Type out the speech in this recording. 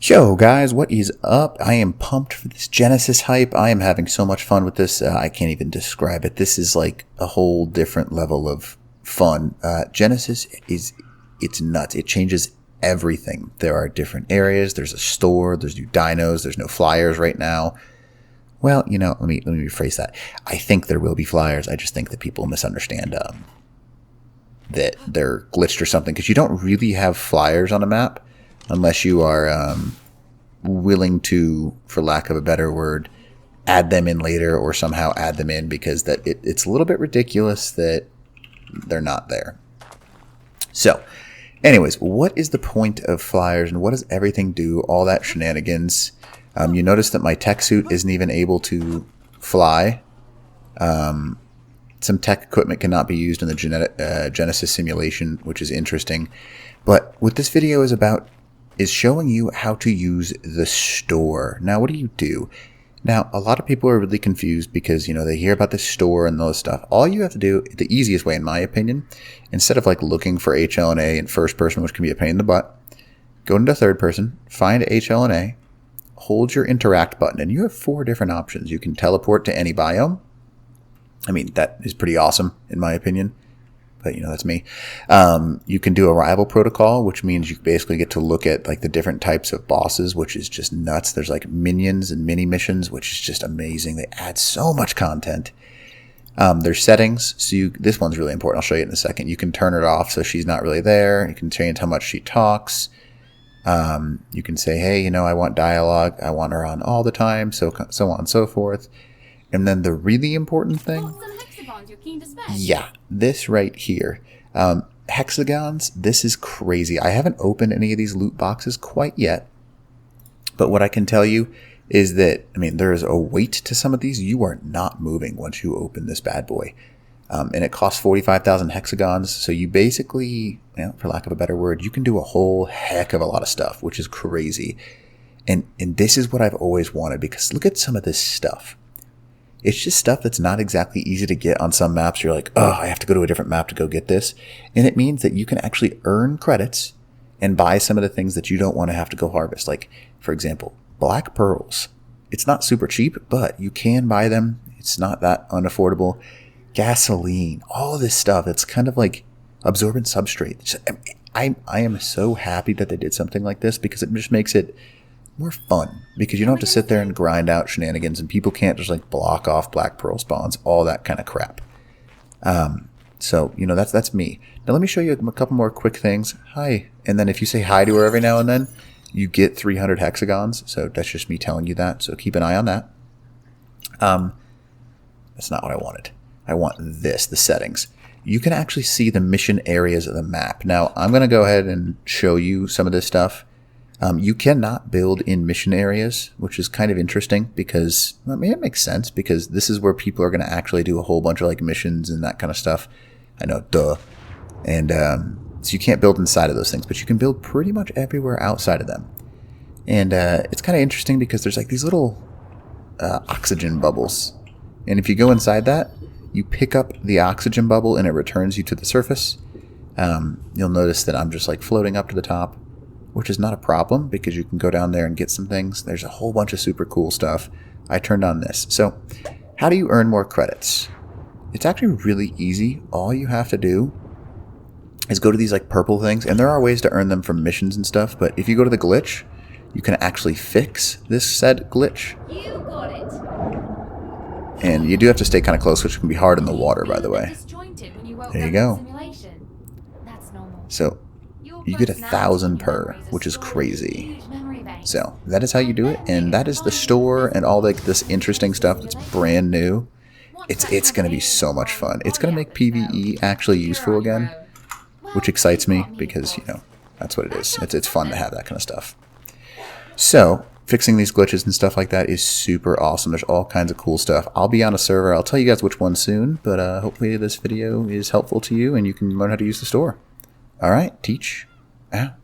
Yo guys, what is up? I am pumped for this Genesis hype. I am having so much fun with this. I can't even describe it. This is like a whole different level of fun. Genesis it's nuts. It changes everything. There are different areas. There's a store. There's new dinos. There's no flyers right now. Well, you know, let me rephrase that. I think there will be flyers. I just think that people misunderstand that they're glitched or something, because you don't really have flyers on a map unless you are willing to, for lack of a better word, add them in later or somehow add them in, because it's a little bit ridiculous that they're not there. So, anyways, what is the point of flyers and what does everything do? All that shenanigans. You notice that my tech suit isn't even able to fly. Some tech equipment cannot be used in the Genesis simulation, which is interesting. But what this video is about is showing you how to use the store. Now, what do? Now, a lot of people are really confused because, you know, they hear about the store and those stuff. All you have to do, the easiest way, in my opinion, instead of like looking for HLNA in first person, which can be a pain in the butt, go into third person, find HLNA, hold your interact button, and you have 4 different options. You can teleport to any biome. I mean, that is pretty awesome, in my opinion. But, you know, that's me. You can do arrival protocol, which means you basically get to look at like the different types of bosses, which is just nuts. There's like minions and mini missions, which is just amazing. They add so much content. There's settings. So this one's really important. I'll show you in a second. You can turn it off so she's not really there. You can change how much she talks. You can say, hey, you know, I want dialogue. I want her on all the time. So on and so forth. And then the really important thing. Yeah, this right here. Hexagons, this is crazy. I haven't opened any of these loot boxes quite yet. But what I can tell you is that, I mean, there is a weight to some of these. You are not moving once you open this bad boy. And it costs 45,000 hexagons. So you basically, you know, for lack of a better word, you can do a whole heck of a lot of stuff, which is crazy. And this is what I've always wanted, because look at some of this stuff. It's just stuff that's not exactly easy to get on some maps. You're like, oh, I have to go to a different map to go get this. And it means that you can actually earn credits and buy some of the things that you don't want to have to go harvest. Like, for example, black pearls. It's not super cheap, but you can buy them. It's not that unaffordable. Gasoline, all this stuff. It's kind of like absorbent substrate. I am so happy that they did something like this, because it just makes it more fun, because you don't have to sit there and grind out shenanigans, and people can't just like block off black pearl spawns, all that kind of crap. So, you know, that's me. Now let me show you a couple more quick things. Hi. And then if you say hi to her every now and then, you get 300 hexagons. So that's just me telling you that. So keep an eye on that. That's not what I wanted. I want this, the settings. You can actually see the mission areas of the map. Now, I'm going to go ahead and show you some of this stuff. You cannot build in mission areas, which is kind of interesting, because, I mean, it makes sense, because this is where people are going to actually do a whole bunch of like missions and that kind of stuff. I know, duh. And so you can't build inside of those things, but you can build pretty much everywhere outside of them. And it's kind of interesting because there's like these little oxygen bubbles. And if you go inside that, you pick up the oxygen bubble and it returns you to the surface. You'll notice that I'm just like floating up to the top, which is not a problem, because you can go down there and get some things. There's a whole bunch of super cool stuff. I turned on this. So how do you earn more credits? It's actually really easy. All you have to do is go to these like purple things, and there are ways to earn them from missions and stuff, but if you go to the glitch, you can actually fix this said glitch. You got it. And you do have to stay kind of close, which can be hard in the water, by the way. There you go. So you get 1,000 per, which is crazy. So that is how you do it, and that is the store and all like this interesting stuff that's brand new. It's going to be so much fun. It's going to make PvE actually useful again, which excites me, because, you know, that's what it is. It's fun to have that kind of stuff. So fixing these glitches and stuff like that is super awesome. There's all kinds of cool stuff. I'll be on a server. I'll tell you guys which one soon, but hopefully this video is helpful to you and you can learn how to use the store. All right, teach out.